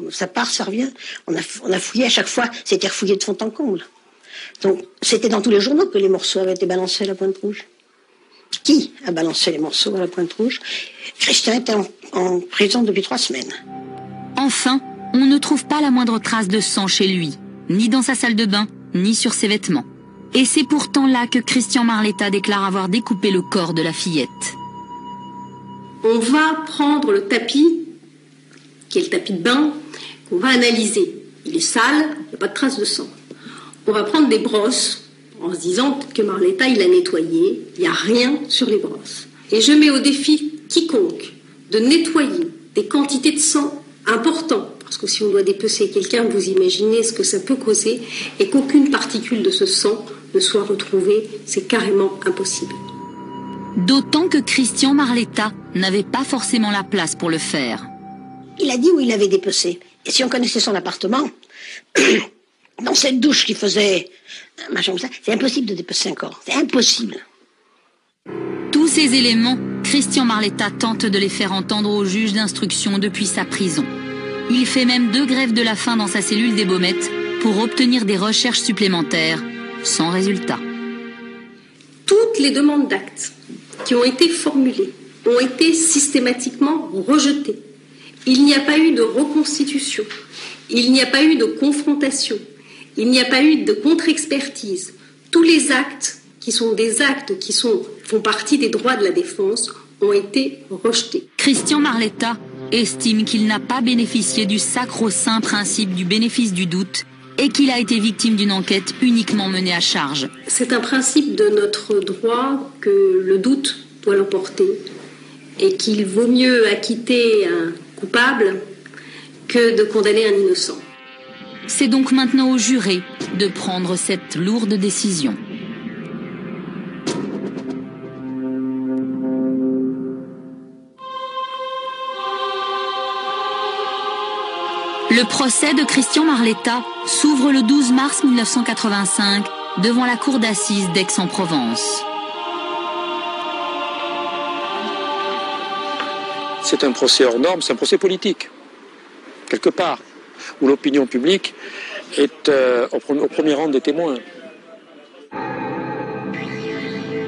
ça part, ça revient? On a fouillé à chaque fois, c'était refouillé de fond en comble. Donc, c'était dans tous les journaux que les morceaux avaient été balancés à la Pointe Rouge. Qui a balancé les morceaux à la Pointe Rouge? Christian était en prison depuis 3 semaines. Enfin, on ne trouve pas la moindre trace de sang chez lui, ni dans sa salle de bain, ni sur ses vêtements. Et c'est pourtant là que Christian Marletta déclare avoir découpé le corps de la fillette. On va prendre le tapis, qui est le tapis de bain, qu'on va analyser. Il est sale, il n'y a pas de trace de sang. On va prendre des brosses, en se disant que Marletta, il l'a nettoyé, il n'y a rien sur les brosses. Et je mets au défi quiconque de nettoyer des quantités de sang importantes, parce que si on doit dépecer quelqu'un, vous imaginez ce que ça peut causer, et qu'aucune particule de ce sang ne soit retrouvée, c'est carrément impossible. D'autant que Christian Marletta n'avait pas forcément la place pour le faire. Il a dit où il avait dépecé. Et si on connaissait son appartement, dans cette douche qui faisait un machin comme ça, c'est impossible de dépecer un corps. C'est impossible. Tous ces éléments, Christian Marletta tente de les faire entendre au juge d'instruction depuis sa prison. Il fait même 2 grèves de la faim dans sa cellule des Baumettes pour obtenir des recherches supplémentaires, sans résultat. Toutes les demandes d'actes qui ont été formulées ont été systématiquement rejetées. Il n'y a pas eu de reconstitution, il n'y a pas eu de confrontation, il n'y a pas eu de contre-expertise. Tous les actes qui sont des actes qui font partie des droits de la défense ont été rejetés. Christian Marletta estime qu'il n'a pas bénéficié du sacro-saint principe du bénéfice du doute et qu'il a été victime d'une enquête uniquement menée à charge. C'est un principe de notre droit que le doute doit l'emporter et qu'il vaut mieux acquitter un coupable que de condamner un innocent. C'est donc maintenant au juré de prendre cette lourde décision. Le procès de Christian Marletta s'ouvre le 12 mars 1985 devant la cour d'assises d'Aix-en-Provence. C'est un procès hors norme, c'est un procès politique, quelque part, où l'opinion publique est au premier rang des témoins.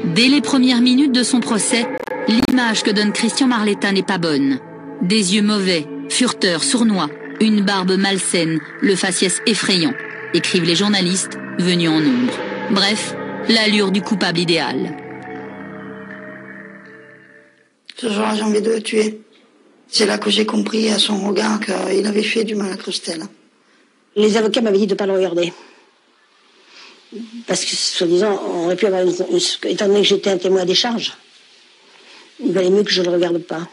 Dès les premières minutes de son procès, l'image que donne Christian Marletta n'est pas bonne. Des yeux mauvais, fureteurs, sournois, une barbe malsaine, le faciès effrayant, écrivent les journalistes venus en nombre. Bref, l'allure du coupable idéal. Ce jour-là, j'ai envie de le tuer. C'est là que j'ai compris à son regard qu'il avait fait du mal à Christelle. Les avocats m'avaient dit de ne pas le regarder. Parce que, soi-disant, on aurait pu avoir étant donné que j'étais un témoin à décharge, il valait mieux que je ne le regarde pas.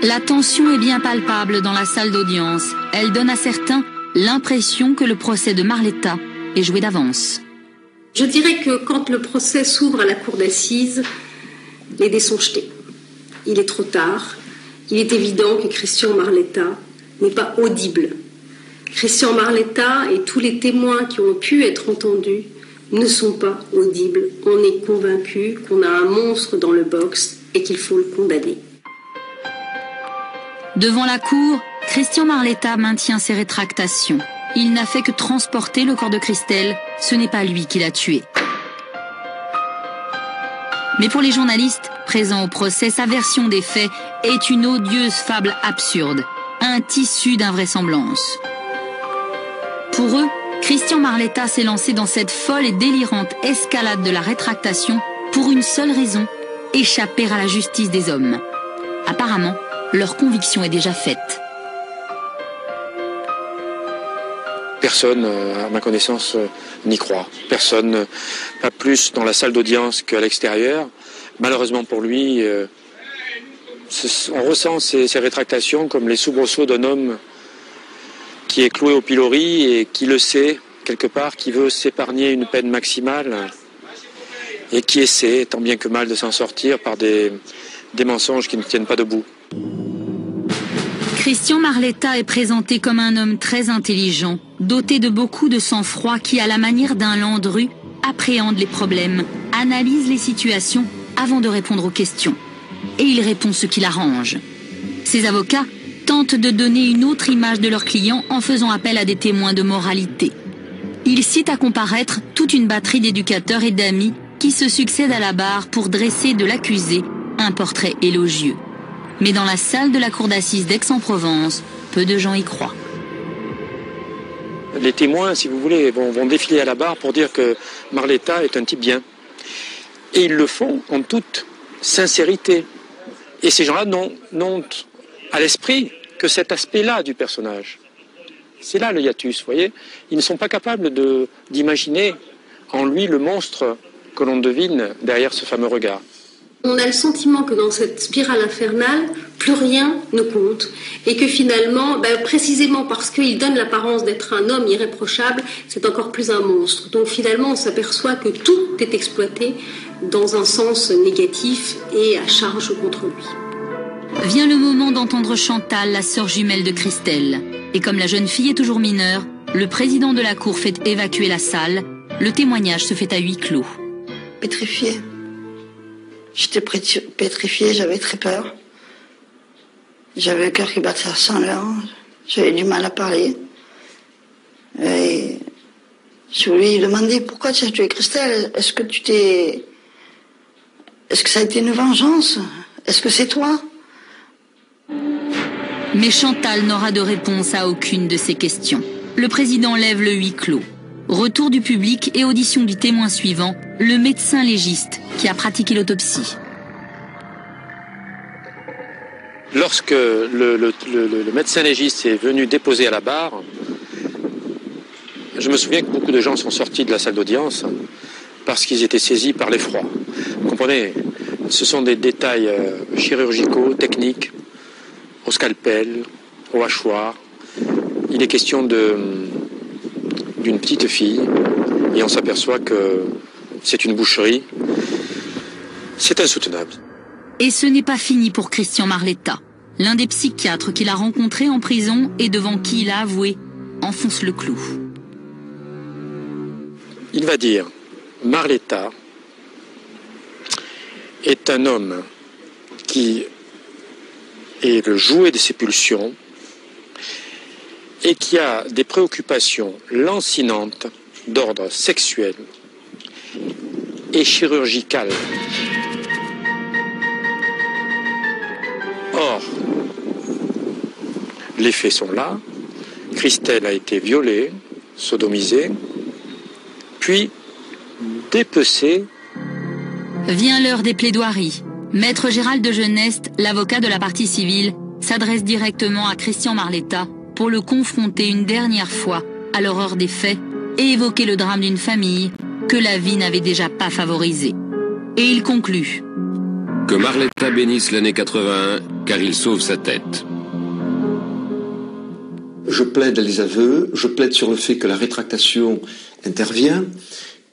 La tension est bien palpable dans la salle d'audience. Elle donne à certains l'impression que le procès de Marletta est joué d'avance. Je dirais que quand le procès s'ouvre à la cour d'assises, les dés sont jetés. Il est trop tard. Il est évident que Christian Marletta n'est pas audible. Christian Marletta et tous les témoins qui ont pu être entendus ne sont pas audibles. On est convaincu qu'on a un monstre dans le box et qu'il faut le condamner. Devant la cour, Christian Marletta maintient ses rétractations. Il n'a fait que transporter le corps de Christelle. Ce n'est pas lui qui l'a tué. Mais pour les journalistes présents au procès, sa version des faits est une odieuse fable absurde, un tissu d'invraisemblance. Pour eux, Christian Marletta s'est lancé dans cette folle et délirante escalade de la rétractation pour une seule raison, échapper à la justice des hommes. Apparemment, leur conviction est déjà faite. Personne, à ma connaissance, n'y croit. Personne, pas plus dans la salle d'audience qu'à l'extérieur. Malheureusement pour lui, on ressent ces rétractations comme les soubresauts d'un homme qui est cloué au pilori et qui le sait, quelque part, qui veut s'épargner une peine maximale et qui essaie, tant bien que mal, de s'en sortir par des mensonges qui ne tiennent pas debout. Christian Marletta est présenté comme un homme très intelligent, doté de beaucoup de sang-froid qui, à la manière d'un Landru, appréhende les problèmes, analyse les situations avant de répondre aux questions. Et il répond ce qui l'arrange. Ses avocats tentent de donner une autre image de leurs clients en faisant appel à des témoins de moralité. Ils citent à comparaître toute une batterie d'éducateurs et d'amis qui se succèdent à la barre pour dresser de l'accusé un portrait élogieux. Mais dans la salle de la cour d'assises d'Aix-en-Provence, peu de gens y croient. Les témoins, si vous voulez, vont défiler à la barre pour dire que Marletta est un type bien. Et ils le font en toute sincérité. Et ces gens-là n'ont à l'esprit que cet aspect-là du personnage. C'est là le hiatus, vous voyez. Ils ne sont pas capables d'imaginer en lui le monstre que l'on devine derrière ce fameux regard. On a le sentiment que dans cette spirale infernale, plus rien ne compte. Et que finalement, précisément parce qu'il donne l'apparence d'être un homme irréprochable, c'est encore plus un monstre. Donc finalement, on s'aperçoit que tout est exploité dans un sens négatif et à charge contre lui. Vient le moment d'entendre Chantal, la sœur jumelle de Christelle. Et comme la jeune fille est toujours mineure, le président de la cour fait évacuer la salle. Le témoignage se fait à huis clos. Pétrifiée. J'étais pétrifiée, j'avais très peur. J'avais le cœur qui battait à 100 l'heure. J'avais du mal à parler. Et je lui demandais pourquoi tu as tué Christelle. Est-ce que ça a été une vengeance? Est-ce que c'est toi? Mais Chantal n'aura de réponse à aucune de ces questions. Le président lève le huis clos. Retour du public et audition du témoin suivant, le médecin légiste qui a pratiqué l'autopsie. Lorsque le médecin légiste est venu déposer à la barre, je me souviens que beaucoup de gens sont sortis de la salle d'audience parce qu'ils étaient saisis par l'effroi. Vous comprenez, ce sont des détails chirurgicaux, techniques, au scalpel, au hachoir. Il est question d'une petite fille et on s'aperçoit que c'est une boucherie. C'est insoutenable. Et ce n'est pas fini pour Christian Marletta. L'un des psychiatres qu'il a rencontré en prison et devant qui il a avoué enfonce le clou. Il va dire, Marletta est un homme qui est le jouet de ses pulsions et qui a des préoccupations lancinantes d'ordre sexuel et chirurgical. Or, Les faits sont là. Christelle a été violée, sodomisée, puis dépecée. Vient l'heure des plaidoiries. Maître Gérald de Geneste, l'avocat de la partie civile, s'adresse directement à Christian Marletta pour le confronter une dernière fois à l'horreur des faits et évoquer le drame d'une famille que la vie n'avait déjà pas favorisée. Et il conclut. Que Marletta bénisse l'année 81, car il sauve sa tête. Je plaide les aveux, je plaide sur le fait que la rétractation intervient,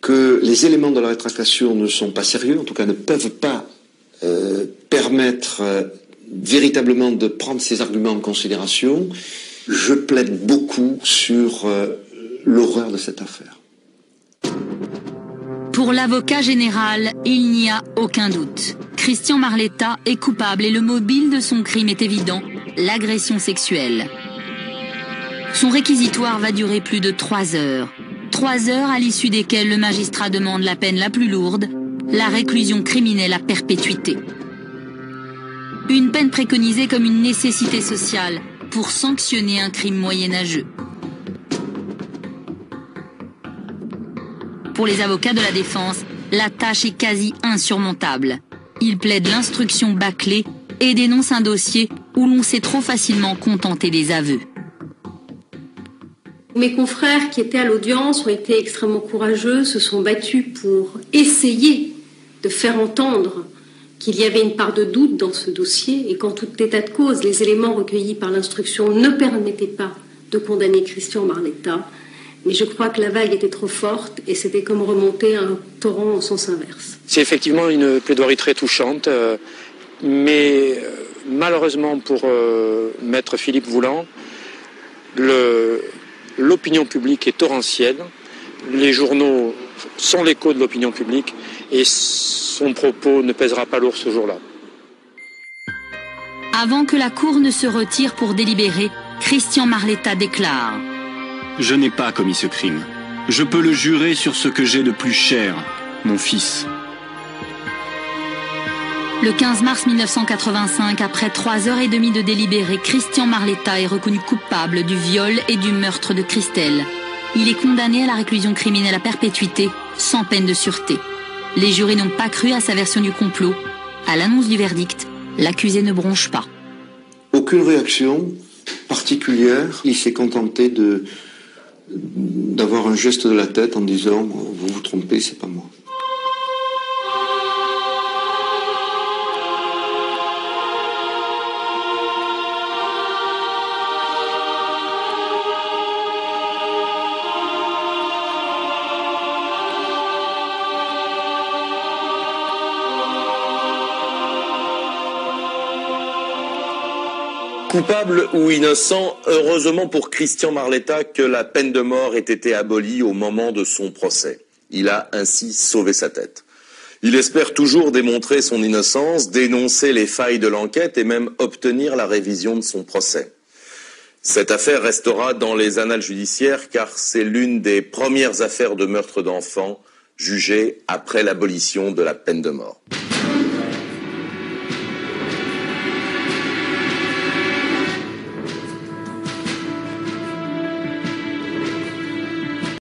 que les éléments de la rétractation ne sont pas sérieux, en tout cas ne peuvent pas permettre véritablement de prendre ces arguments en considération. Je plaide beaucoup sur l'horreur de cette affaire. Pour l'avocat général, il n'y a aucun doute. Christian Marletta est coupable et le mobile de son crime est évident, l'agression sexuelle. Son réquisitoire va durer plus de 3 heures. 3 heures à l'issue desquelles le magistrat demande la peine la plus lourde, la réclusion criminelle à perpétuité. Une peine préconisée comme une nécessité sociale pour sanctionner un crime moyenâgeux. Pour les avocats de la défense, la tâche est quasi insurmontable. Ils plaident l'instruction bâclée et dénoncent un dossier où l'on s'est trop facilement contenté des aveux. Mes confrères qui étaient à l'audience ont été extrêmement courageux, se sont battus pour essayer de faire entendre qu'il y avait une part de doute dans ce dossier et qu'en tout état de cause, les éléments recueillis par l'instruction ne permettaient pas de condamner Christian Marletta. Mais je crois que la vague était trop forte et c'était comme remonter un torrent en sens inverse. C'est effectivement une plaidoirie très touchante, mais malheureusement pour maître Philippe Voulant, l'opinion publique est torrentielle, les journaux sont l'écho de l'opinion publique et son propos ne pèsera pas lourd ce jour-là. Avant que la cour ne se retire pour délibérer, Christian Marletta déclare: Je n'ai pas commis ce crime. Je peux le jurer sur ce que j'ai de plus cher, mon fils. Le 15 mars 1985, après 3h30 de délibéré, Christian Marletta est reconnu coupable du viol et du meurtre de Christelle. Il est condamné à la réclusion criminelle à perpétuité, sans peine de sûreté. Les jurés n'ont pas cru à sa version du complot. À l'annonce du verdict, l'accusé ne bronche pas. Aucune réaction particulière. Il s'est contenté d'avoir un geste de la tête en disant « Vous vous trompez, c'est pas moi ». Coupable ou innocent, heureusement pour Christian Marletta que la peine de mort ait été abolie au moment de son procès. Il a ainsi sauvé sa tête. Il espère toujours démontrer son innocence, dénoncer les failles de l'enquête et même obtenir la révision de son procès. Cette affaire restera dans les annales judiciaires car c'est l'une des premières affaires de meurtre d'enfants jugées après l'abolition de la peine de mort.